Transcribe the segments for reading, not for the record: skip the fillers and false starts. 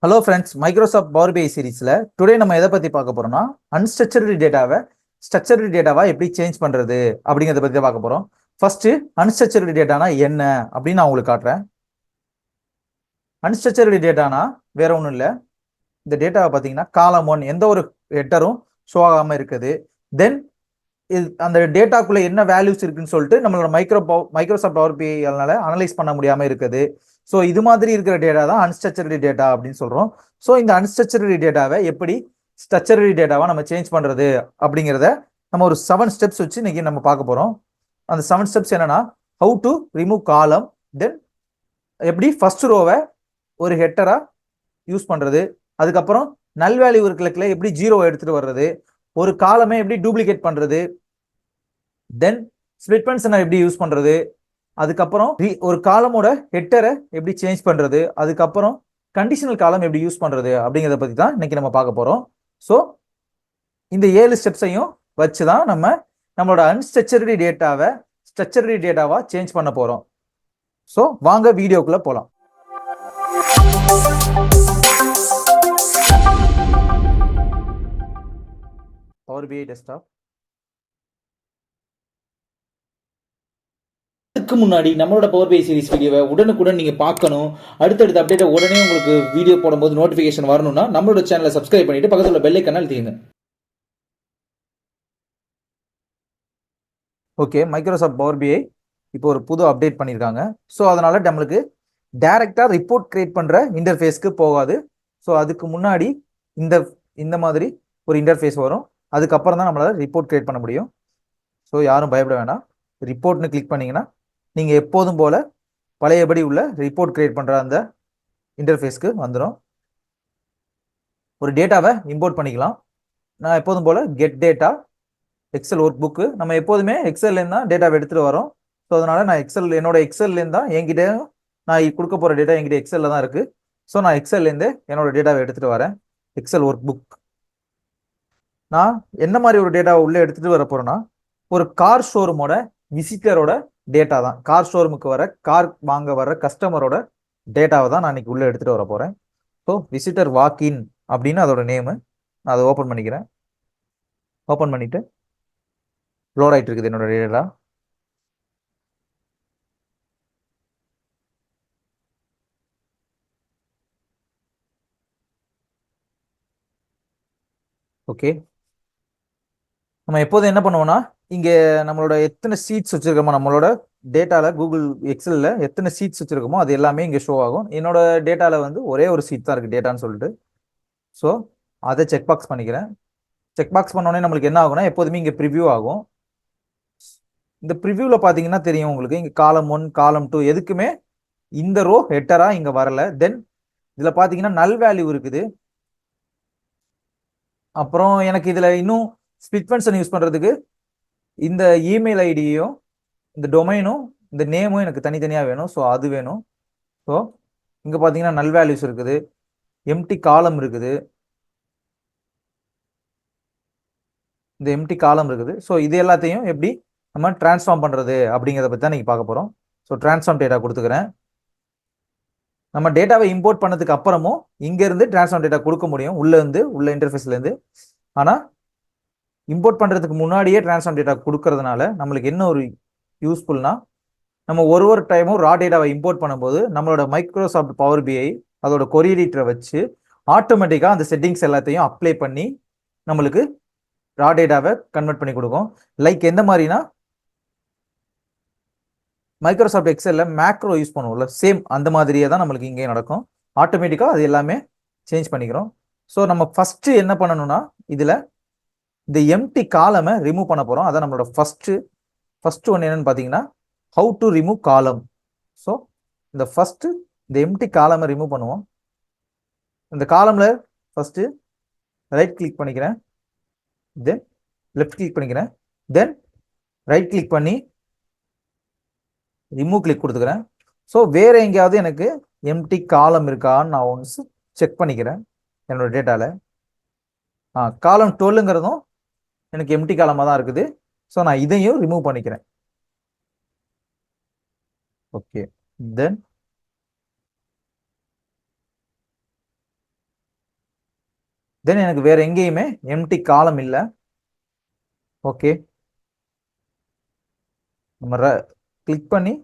Hello friends, Microsoft power பிஐ சீரிஸில் today நம்ம எதை பற்றி பார்க்க போகிறோம்னா அன்ஸ்ட்ரக்சர்டு டேட்டாவை ஸ்ட்ரக்சர்டு டேட்டாவா எப்படி சேஞ்ச் பண்ணுறது அப்படிங்கிறத பற்றி பார்க்க போகிறோம். ஃபர்ஸ்ட்டு அன்ஸ்ட்ரக்சர்டு டேட்டானா என்ன அப்படின்னு நான் உங்களுக்கு காட்டுறேன். அன்ஸ்ட்ரக்சர்டு டேட்டானா வேற ஒன்றும் இல்லை. இந்த டேட்டாவை பார்த்தீங்கன்னா காலம் 1 எந்த ஒரு ஹெட்டரும் ஷோ ஆகாமல் இருக்குது. தென் அந்த டேட்டாக்குள்ளே என்ன வேல்யூஸ் இருக்குன்னு சொல்லிட்டு நம்மளோட மைக்ரோசாஃப்ட் பவர் பிஐனால அனலைஸ் பண்ண முடியாமல் இருக்குது. ஸோ இது மாதிரி இருக்கிற டேட்டா தான் அன்ஸ்ட்ரக்சர்டு டேட்டா அப்படின்னு சொல்கிறோம். ஸோ இந்த அன்ஸ்ட்ரக்சர்டு டேட்டாவை எப்படி ஸ்ட்ரக்சர்டு டேட்டாவா நம்ம சேஞ்ச் பண்ணுறது அப்படிங்கிறத நம்ம ஒரு 7 ஸ்டெப்ஸ் வச்சு இன்னைக்கு நம்ம பார்க்க போகிறோம். அந்த 7 ஸ்டெப்ஸ் என்னன்னா, ஹவு டு ரிமூவ் காலம், தென் எப்படி ஃபர்ஸ்ட் ரோவை ஒரு ஹெட்டரா யூஸ் பண்ணுறது, அதுக்கப்புறம் நல் வேல்யூ இருக்கிற எப்படி ஜீரோவை எடுத்துகிட்டு வர்றது, ஒரு காலமே எப்படி டூப்ளிகேட் பண்ணுறது, தென் ஸ்பிளிட் ஃபங்க்ஷனை எப்படி யூஸ் பண்ணுறது, அதுக்கப்புறம் ஒரு காலமோட ஹெட்டரை எப்படி சேஞ்ச் பண்றது, அதுக்கப்புறம் கண்டிஷனல் காலம் எப்படி யூஸ் பண்றது அப்படிங்கிறத பத்தி தான் இன்னைக்கு நம்ம பார்க்க போறோம். ஸோ இந்த 7 ஸ்டெப்ஸையும் வச்சு தான் நம்மளோட அன்ஸ்ட்ரக்சர்டு டேட்டாவை ஸ்ட்ரக்சர்டு டேட்டாவா சேஞ்ச் பண்ண போறோம். ஸோ வாங்க வீடியோக்குள்ள போலாம். பவர் பிஐ டெஸ்க்டாப். அதுக்கு முன்னாடி நம்மளோட பவர் பிஐ சீரிஸ் வீடியோவை உடனுக்குடன் நீங்க பார்க்கணும், அடுத்தடுத்த அப்டேட்டை உடனே உங்களுக்கு வீடியோ போடும்போது நோட்டிபிகேஷன் வரணும்னா நம்மளோட சேனலை சப்ஸ்கிரைப் பண்ணிட்டு பக்கத்துல உள்ள பெல் ஐகானை அழுத்திடுங்க. ஓகே, மைக்ரோசாஃப்ட் பவர் பிஐ இப்போ ஒரு புது அப்டேட் பண்ணியிருக்காங்க. ஸோ அதனால நம்மளுக்கு டைரக்டா ரிப்போர்ட் கிரியேட் பண்ற இன்டர்ஃபேஸ்க்கு போகாது. ஸோ அதுக்கு முன்னாடி இந்த இந்த மாதிரி ஒரு இன்டர்ஃபேஸ் வரும். அதுக்கப்புறம் தான் நம்மளால ரிப்போர்ட் கிரியேட் பண்ண முடியும். ஸோ யாரும் பயப்பட வேண்டாம். ரிப்போர்ட்னு கிளிக் பண்ணீங்கன்னா நீங்கள் எப்போதும் போல பழையபடி உள்ள ரிப்போர்ட் கிரியேட் பண்ணுற அந்த இன்டர்ஃபேஸ்க்கு வந்துடும். ஒரு டேட்டாவை இம்போர்ட் பண்ணிக்கலாம். நான் எப்போதும் போல get data Excel workbook, நம்ம எப்போதுமே எக்ஸல்லேருந்து தான் டேட்டாவை எடுத்துகிட்டு வரோம். ஸோ அதனால் நான் என்னோட எக்ஸல்லேருந்து தான் என்கிட்ட நான் கொடுக்க போகிற டேட்டா என்கிட்ட எக்ஸலில் தான் இருக்குது. ஸோ நான் எக்ஸல்லேருந்து என்னோட டேட்டாவை எடுத்துகிட்டு வரேன். Excel workbook. நான் என்ன மாதிரி ஒரு டேட்டாவை உள்ளே எடுத்துகிட்டு வர போகிறேன்னா, ஒரு கார் ஷோரூமோட விசிட்டரோட டேட்டா தான். கார் ஷோரூமுக்கு வர கார் வாங்க வர கஸ்டமரோட டேட்டாவை தான் நான் இன்னைக்கு உள்ளே எடுத்துகிட்டு வர போகிறேன். ஸோ விசிட்டர் வாக்இன் அப்படின்னு அதோட நேமு. நான் அதை ஓப்பன் பண்ணிக்கிறேன். ஓப்பன் பண்ணிவிட்டு லோட் ஆகிட்டு இருக்குது என்னோட டேட்டா. ஓகே, நம்ம எப்போதும் என்ன பண்ணுவோம்னா, இங்கே நம்மளோட எத்தனை சீட்ஸ் வச்சுருக்கோமோ, நம்மளோட டேட்டாவில் கூகுள் எக்ஸலில் எத்தனை சீட்ஸ் வச்சுருக்கோமோ அது எல்லாமே இங்கே ஷோ ஆகும். என்னோட டேட்டாவில் வந்து ஒரே ஒரு சீட் தான் இருக்குது டேட்டான்னு சொல்லிட்டு. ஸோ அதை செக் பாக்ஸ் பண்ணிக்கிறேன். செக் பாக்ஸ் பண்ணோடனே நம்மளுக்கு என்ன ஆகும்னா, எப்போதுமே இங்கே ப்ரிவ்யூ ஆகும். இந்த ப்ரிவ்யூவில் பார்த்தீங்கன்னா தெரியும் உங்களுக்கு, இங்கே காலம் 1 காலம் 2 எதுக்குமே இந்த ரோ ஹெட்டராக இங்கே வரல. தென் இதில் பார்த்தீங்கன்னா நல் வேல்யூ இருக்குது. அப்புறம் எனக்கு இதில் இன்னும் ஸ்பிளிட் ஃபங்க்ஷன் யூஸ் பண்ணுறதுக்கு இந்த இமெயில் ஐடியும் இந்த டொமைனும் இந்த நேமும் எனக்கு தனித்தனியாக வேணும். ஸோ அது வேணும். ஸோ இங்கே பார்த்தீங்கன்னா நல் வேல்யூஸ் இருக்குது, எம்டி காலம் இருக்குது, இந்த எம்டி காலம் இருக்குது. ஸோ இது எல்லாத்தையும் எப்படி நம்ம டிரான்ஸ்ஃபார்ம் பண்ணுறது அப்படிங்கிறத பற்றி தான் நீங்கள் பார்க்க போகிறோம். ஸோ டிரான்ஸ்ஃபார்ம் டேட்டா கொடுத்துக்கிறேன். நம்ம டேட்டாவை இம்போர்ட் பண்ணதுக்கு அப்புறமும் இங்கேருந்து டிரான்ஸ்ஃபார்ம் டேட்டா கொடுக்க முடியும் உள்ள இன்டர்ஃபேஸ்லேருந்து. ஆனால் இம்போர்ட் பண்ணுறதுக்கு முன்னாடியே டிரான்ஸ்ஃபார்ம் டேட்டா கொடுக்கறதுனால நம்மளுக்கு என்ன ஒரு யூஸ்ஃபுல்னா, நம்ம ஒரு டைமும் ரா டேட்டாவை இம்போர்ட் பண்ணும்போது நம்மளோட மைக்ரோசாஃப்ட் பவர் பிஐ அதோட கொரி எடிட்டரை வச்சு ஆட்டோமேட்டிக்காக அந்த செட்டிங்ஸ் எல்லாத்தையும் அப்ளை பண்ணி நம்மளுக்கு ரா டேட்டாவை கன்வெர்ட் பண்ணி கொடுக்கும். லைக் எந்த மாதிரினா, மைக்ரோசாஃப்ட் எக்ஸல்ல மேக்ரோ யூஸ் பண்ணுவோம்ல, சேம் அந்த மாதிரியே தான் நம்மளுக்கு இங்கே நடக்கும். ஆட்டோமேட்டிக்காக அது எல்லாமே சேஞ்ச் பண்ணிக்கிறோம். ஸோ நம்ம ஃபஸ்ட்டு என்ன பண்ணணும்னா, இதில் இந்த எம்டி காலமை ரிமூவ் பண்ண போகிறோம். அதான் நம்மளோட ஃபர்ஸ்ட் ஒன் என்னன்னு பார்த்தீங்கன்னா, ஹவு டு ரிமூவ் காலம். ஸோ இந்த எம்டி காலமை ரிமூவ் பண்ணுவோம். இந்த காலமில் ஃபஸ்ட்டு ரைட் கிளிக் பண்ணிக்கிறேன், தென் லெஃப்ட் கிளிக் பண்ணிக்கிறேன், தென் ரைட் கிளிக் பண்ணி ரிமூவ் கிளிக் கொடுத்துக்கிறேன். ஸோ வேறு எங்கேயாவது எனக்கு எம்டி காலம் இருக்கான்னு நான் ஒன்ஸ் செக் பண்ணிக்கிறேன் என்னோட டேட்டாவில். காலம் 12ங்கிறதும் எனக்கு எம்டி காலமாக தான் இருக்குது. ஸோ நான் இதையும் ரிமூவ் பண்ணிக்கிறேன். ஓகே, தென் தென் எனக்கு வேற எங்கேயுமே எம்டி காலம் இல்லை. ஓகே, நம்ம கிளிக் பண்ணி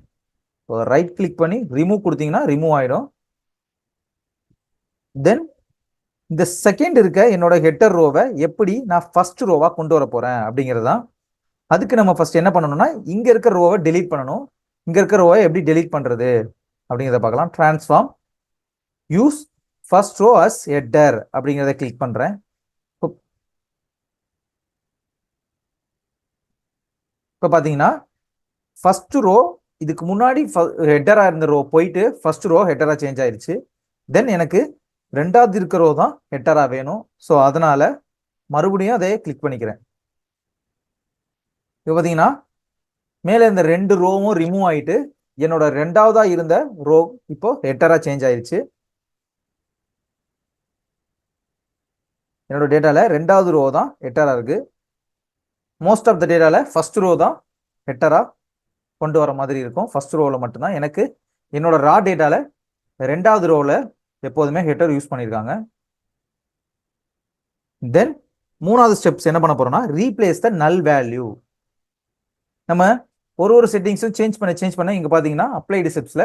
ரைட் கிளிக் பண்ணி ரிமூவ் கொடுத்தீங்கன்னா ரிமூவ் ஆயிடும். தென் இந்த செகண்ட் இருக்க என்னோட ஹெட்டர் ரோவை எப்படி நான் ஃபர்ஸ்ட் ரோவா கொண்டு வர போறேன் அப்படிங்கிறது தான். அதுக்கு நம்ம ஃபர்ஸ்ட் என்ன பண்ணணும்னா இங்க இருக்க ரோவை டெலீட் பண்ணணும். இங்க இருக்க ரோவை எப்படி டெலீட் பண்றது அப்படிங்கிறத பார்க்கலாம். Transform use first row as header அப்படிங்கிறத கிளிக் பண்றேன். இப்போ பார்த்தீங்கன்னா ஃபர்ஸ்ட் ரோ இதுக்கு முன்னாடி ஹெட்டரா இருந்த ரோ போயிட்டு ஃபர்ஸ்ட் ரோ ஹெட்டரா சேஞ்ச் ஆயிருச்சு. தென் எனக்கு ரெண்டாவது இருக்க ரோ தான் ஹெட்டரா வேணும். ஸோ அதனால மறுபடியும் அதை கிளிக் பண்ணிக்கிறேன். இப்போ பார்த்தீங்கன்னா மேலே இந்த 2 ரோவும் ரிமூவ் ஆயிட்டு என்னோட ரெண்டாவதா இருந்த ரோ இப்போ ஹெட்டரா சேஞ்ச் ஆயிருச்சு. என்னோட டேட்டால ரெண்டாவது ரோ தான் ஹெட்டரா இருக்கு. மோஸ்ட் ஆஃப் த டேட்டால ஃபர்ஸ்ட் ரோ தான் ஹெட்டரா கொண்டு வர மாதிரி இருக்கும். ஃபர்ஸ்ட் ரோவில் மட்டும்தான் எனக்கு என்னோட ரா டேட்டால ரெண்டாவது ரோவில் எப்போதுமே ஹெட்டர் யூஸ் பண்ணியிருக்காங்க. தென் மூணாவது ஸ்டெப்ஸ் என்ன பண்ண போறோம்னா ரீப்ளேஸ் த நல் வேல்யூ. நம்ம ஒரு செட்டிங்ஸும் சேஞ்ச் பண்ண இங்க பாத்தீங்கன்னா அப்ளைடு ஸ்டெப்ஸ்ல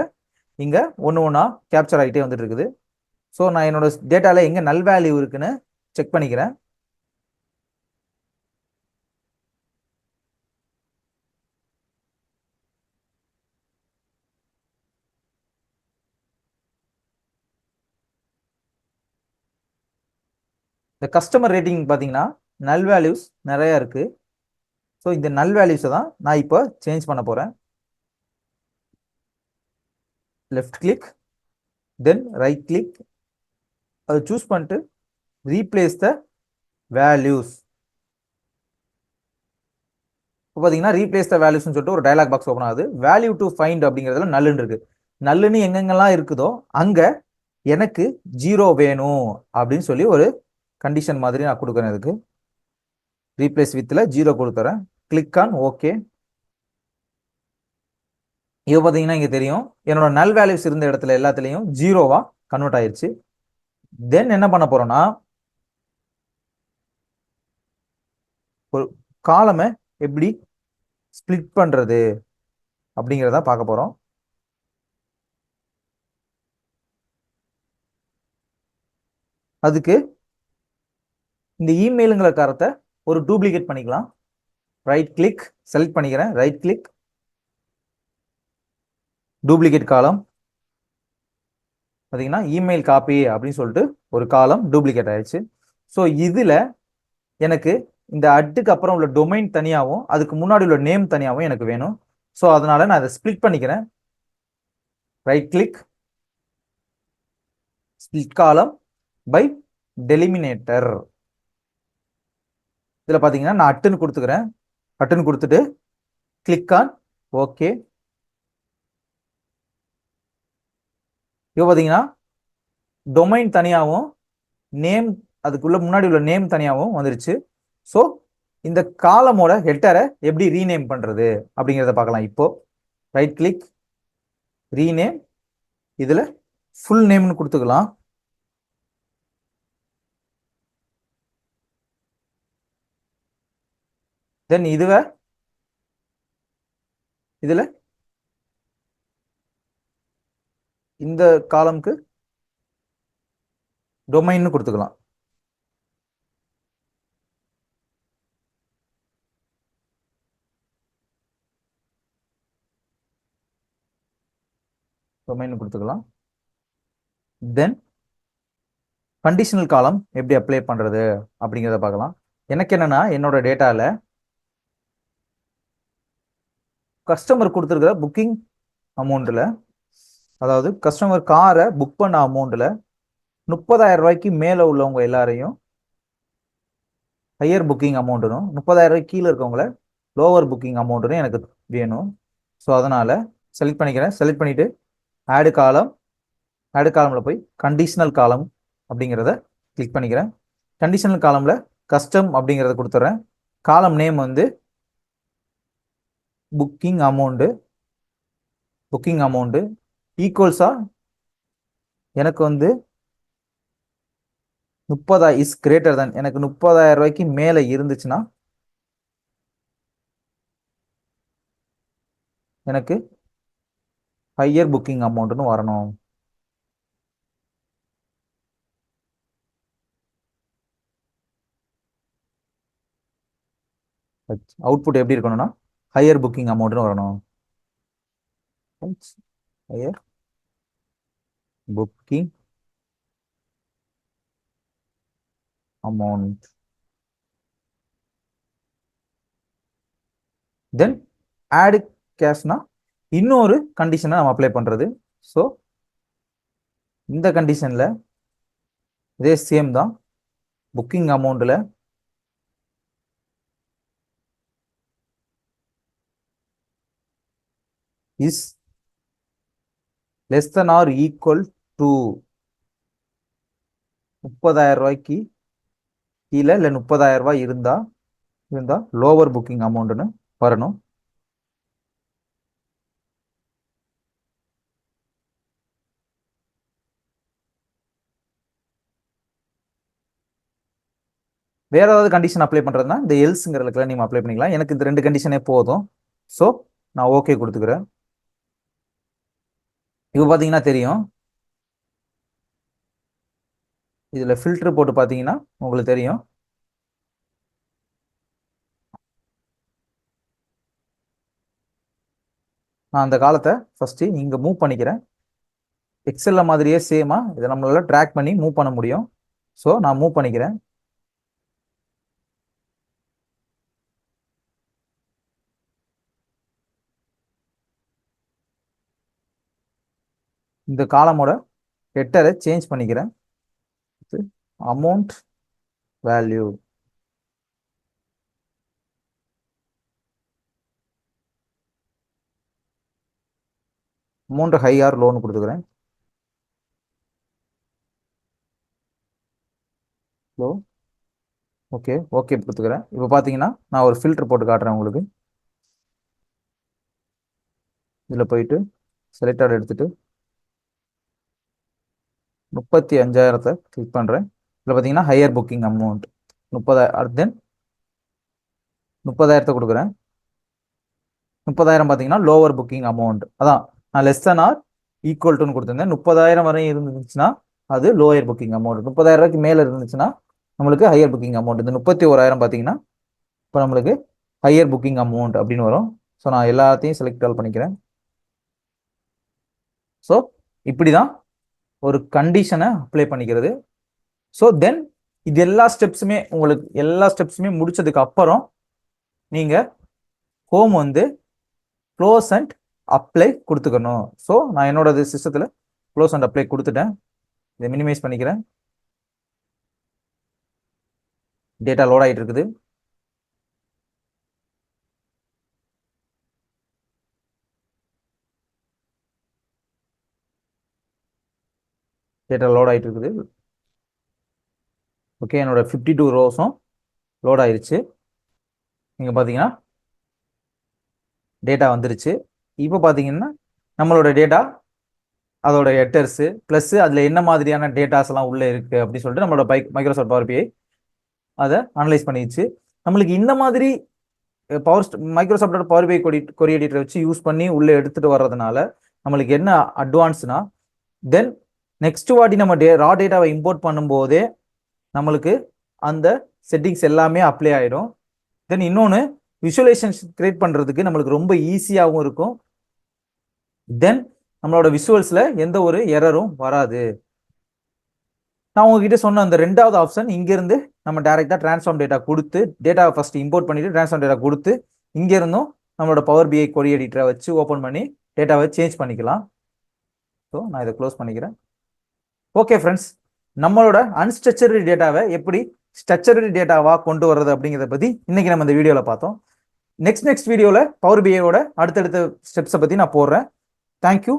இங்க ஒன்று கேப்சர் ஆகிட்டே வந்துட்டு இருக்குது. ஸோ நான் என்னோட டேட்டால எங்க நல் வேல்யூ இருக்குன்னு செக் பண்ணிக்கிறேன். இந்த கஸ்டமர் ரேட்டிங் பார்த்தீங்கன்னா நல் வேல்யூஸ் நிறைய இருக்கு. ஸோ இந்த நல் வேல்யூஸை தான் நான் இப்போ சேஞ்ச் பண்ண போறேன். லெஃப்ட் கிளிக் தென் ரைட் கிளிக் அதை சூஸ் பண்ணிட்டு ரீப்ளேஸ் த வேல்யூஸ். இப்போ பார்த்தீங்கன்னா ரீப்ளேஸ் த வேல்யூஸ்னு சொல்லிட்டு ஒரு டயலாக் பாக்ஸ் ஓப்பன் ஆகுது. வேல்யூ டு ஃபைண்ட் அப்படிங்கிறதுல நல்லுன்னு இருக்கு. நல்லுன்னு எங்கெங்கெல்லாம் இருக்குதோ அங்க எனக்கு 0 வேணும் அப்படின்னு சொல்லி ஒரு கண்டிஷன் மாதிரி நான் கொடுக்குறேன். இதுக்கு ரீப்ளேஸ் வித்தில் 0 கொடுத்துறேன். Click on okay. இது பார்த்தீங்கன்னா இங்கே தெரியும் என்னோட நல் வேல்யூஸ் இருந்த இடத்துல எல்லாத்துலேயும் 0வா கன்வெர்ட் ஆயிடுச்சு. தென் என்ன பண்ண போறோம்னா ஒரு காலமை எப்படி ஸ்பிளிட் பண்றது அப்படிங்கிறத பார்க்க போறோம். அதுக்கு இந்த இமெயிலுங்கிற காரத்தை ஒரு டூப்ளிகேட் பண்ணிக்கலாம். ரைட் கிளிக் செலக்ட் பண்ணிக்கிறேன். ரைட் கிளிக் டூப்ளிகேட் காலம். பார்த்தீங்கன்னா இமெயில் காப்பி அப்படின்னு சொல்லிட்டு ஒரு காலம் டூப்ளிகேட் ஆயிடுச்சு. ஸோ இதில் எனக்கு இந்த அட்டுக்கு அப்புறம் உள்ள டொமைன் தனியாகவும் அதுக்கு முன்னாடி உள்ள நேம் தனியாகவும் எனக்கு வேணும். ஸோ அதனால நான் அதை ஸ்பிளிட் பண்ணிக்கிறேன். ரைட் கிளிக் ஸ்பிளிட் காலம் பை டெலிமினேட்டர். இதில் பார்த்தீங்கன்னா நான் அட்டுன்னு கொடுத்துக்கிறேன். அட்டுன்னு கொடுத்துட்டு கிளிக் ஆன் ஓகே. இப்போ பார்த்தீங்கன்னா டொமைன் தனியாகவும் நேம் அதுக்குள்ள முன்னாடி உள்ள நேம் தனியாகவும் வந்துருச்சு. ஸோ இந்த காலமோட ஹெட்டரை எப்படி ரீநேம் பண்றது அப்படிங்கிறத பார்க்கலாம். இப்போ ரைட் கிளிக் ரீநேம், இதில் ஃபுல் நேம்னு கொடுத்துக்கலாம். தென் இதுவே இதில் இந்த காலம்க்கு டொமைன்னு கொடுத்துக்கலாம். டொமைன் கொடுத்துக்கலாம். தென் கண்டிஷனல் காலம் எப்படி அப்ளை பண்றது அப்படிங்கிறத பார்க்கலாம். எனக்கு என்னன்னா என்னோட டேட்டால கஸ்டமர் கொடுத்துருக்கிற புக்கிங் அமௌண்ட்ல, அதாவது கஸ்டமர் காரை புக் பண்ண அமௌண்ட்ல 30,000 ரூபாய்க்கு மேல உள்ளவங்க எல்லாரையும் ஹையர் புக்கிங் அமௌண்ட்டும், 30,000 ரூபாய்க்கு கீழே இருக்கவங்கள லோவர் புக்கிங் அமௌண்ட்டும் எனக்கு வேணும். ஸோ அதனால செலக்ட் பண்ணிக்கிறேன். செலக்ட் பண்ணிட்டு ஆடு காலம், ஆடு காலம்ல போய் கண்டிஷனல் காலம் அப்படிங்கிறத கிளிக் பண்ணிக்கிறேன். கண்டிஷனல் காலம்ல கஸ்டம் அப்படிங்கிறத கொடுத்துட்றேன். காலம் நேம் வந்து புக்கிங் அமௌண்ட்டு ஈக்குவல்ஸா எனக்கு வந்து 30 இஸ் கிரேட்டர் than, எனக்கு 30,000 ரூபாய்க்கு மேல இருந்துச்சுன்னா எனக்கு ஹையர் புக்கிங் அமௌண்ட்னு வரணும். அவுட்புட் எப்படி இருக்கணும்னா ஹையர் புக்கிங் அமௌண்ட்னு வரணும். Higher booking amount. Then add கேஷ்னா இன்னொரு கண்டிஷனை நம்ம அப்ளை பண்றது. ஸோ இந்த கண்டிஷன்ல இதே சேம் தான். புக்கிங் அமௌண்ட்ல is less than or equal to 30,000 ரூபாய்க்கு கீழே இல்லை 30,000 ரூபாய் இருந்தா லோவர் புக்கிங் அமௌண்ட்னு வரணும். வேற ஏதாவது கண்டிஷன் அப்ளை பண்றதுன்னா இந்த எல்ஸ்ங்கிறதுல நீங்க அப்ளை பண்ணிக்கலாம். எனக்கு இந்த 2 கண்டிஷனே போதும். ஸோ நான் ஓகே கொடுத்துக்கிறேன். இப்போ பார்த்தீங்கன்னா தெரியும், இதுல ஃபில்டர் போட்டு பார்த்தீங்கன்னா உங்களுக்கு தெரியும். நான் அந்த காலத்தை ஃபர்ஸ்ட் இங்க மூவ் பண்ணிக்கிறேன். எக்ஸல்ல மாதிரியே சேமா இதை நம்மளால ட்ராக் பண்ணி மூவ் பண்ண முடியும். ஸோ நான் மூவ் பண்ணிக்கிறேன். இந்த காலமோட ஹெட்டரை சேஞ்ச் பண்ணிக்கிறேன். Amount value amount high R loan கொடுத்துக்கிறேன். லோ ஓகே ஓகே கொடுத்துக்கிறேன். இப்போ பார்த்தீங்கன்னா நான் ஒரு ஃபில்டர் போட்டு காட்டுறேன் உங்களுக்கு. இதில் போயிட்டு செலக்டட் எடுத்துட்டு 35,000 கிளிக் பண்ணுறேன். இதில் பார்த்தீங்கன்னா ஹையர் புக்கிங் அமௌண்ட் 30,000. தென் 30,000 கொடுக்குறேன். 30,000 பார்த்தீங்கன்னா லோவர் புக்கிங் அமௌண்ட். அதான் நான் லெஸ் than ஆர் ஈக்குவல் டுன்னு கொடுத்துருந்தேன். 30,000 வரையும் இருந்துச்சுன்னா அது லோயர் புக்கிங் அமௌண்ட். 30,000 ரூபாய்க்கு மேலே இருந்துச்சுன்னா நம்மளுக்கு ஹையர் புக்கிங் அமௌண்ட். இந்த 31,000 பார்த்தீங்கன்னா இப்போ நம்மளுக்கு ஹையர் புக்கிங் அமௌண்ட் அப்படின்னு வரும். ஸோ நான் எல்லாத்தையும் செலக்ட் ஆல் பண்ணிக்கிறேன். ஸோ இப்படி தான் ஒரு கண்டிஷனை அப்ளை பண்ணிக்கிறது. ஸோ தென் இது எல்லா ஸ்டெப்ஸுமே முடிச்சதுக்கு அப்புறம் நீங்க ஹோம் வந்து க்ளோஸ் அண்ட் அப்ளை கொடுத்துக்கணும். ஸோ நான் என்னோட சிஸ்டத்தில் க்ளோஸ் அண்ட் அப்ளை கொடுத்துட்டேன். இதை மினிமைஸ் பண்ணிக்கிறேன். டேட்டா லோட் ஆகிட்டு இருக்குது. டேட்டா லோட் ஆகிட்டு இருக்குது. ஓகே, என்னோட 52 ரோஸும் லோட் ஆயிருச்சு. நீங்கள் பார்த்தீங்கன்னா டேட்டா வந்துருச்சு. இப்போ பார்த்தீங்கன்னா நம்மளோட டேட்டா, அதோட ஹெட்டர்ஸு ப்ளஸ் அதில் என்ன மாதிரியான டேட்டாஸ் எல்லாம் உள்ளே இருக்குது அப்படின்னு சொல்லிட்டு நம்மளோட மைக்ரோசாஃப்ட் பவர் பிஐ அதை அனலைஸ் பண்ணிடுச்சு. நம்மளுக்கு இந்த மாதிரி மைக்ரோசாஃப்டோட பவர் பிஐ கொரி எடிட்டரை வச்சு யூஸ் பண்ணி உள்ளே எடுத்துகிட்டு வர்றதுனால நம்மளுக்கு என்ன அட்வான்ஸ்னா, தென் நெக்ஸ்ட் வாட்டி நம்ம ரா டேட்டாவை இம்போர்ட் பண்ணும்போதே நம்மளுக்கு அந்த செட்டிங்ஸ் எல்லாமே அப்ளை ஆகிடும். தென் இன்னொன்று, விஷுவலைசேஷன் கிரியேட் பண்ணுறதுக்கு நம்மளுக்கு ரொம்ப ஈஸியாகவும் இருக்கும். தென் நம்மளோட விஷுவல்ஸில் எந்த ஒரு எரரும் வராது. நான் உங்ககிட்ட சொன்ன அந்த 2வது ஆப்ஷன், இங்கேருந்து நம்ம டேரெக்டாக ட்ரான்ஸ்ஃபார்ம் டேட்டா கொடுத்து டேட்டாவை ஃபஸ்ட் இம்போர்ட் பண்ணிவிட்டு ட்ரான்ஸ்ஃபார்ம் டேட்டா கொடுத்து இங்கேருந்தும் நம்மளோட பவர் பிஐ கொரி எடிட்டரை வச்சு ஓப்பன் பண்ணி டேட்டாவை சேஞ்ச் பண்ணிக்கலாம். ஸோ நான் இதை க்ளோஸ் பண்ணிக்கிறேன். ஓகே ஃப்ரெண்ட்ஸ், நம்மளோட அன்ஸ்ட்ரக்சர்டு டேட்டாவை எப்படி ஸ்ட்ரக்சர்டு டேட்டாவாக கொண்டு வர்றது அப்படிங்கிறத பற்றி இன்னைக்கு நம்ம இந்த வீடியோவில் பார்த்தோம். நெக்ஸ்ட் வீடியோவில் பவர் பிஐயோட அடுத்தடுத்த ஸ்டெப்ஸை பற்றி நான் போடுறேன். தேங்க்யூ.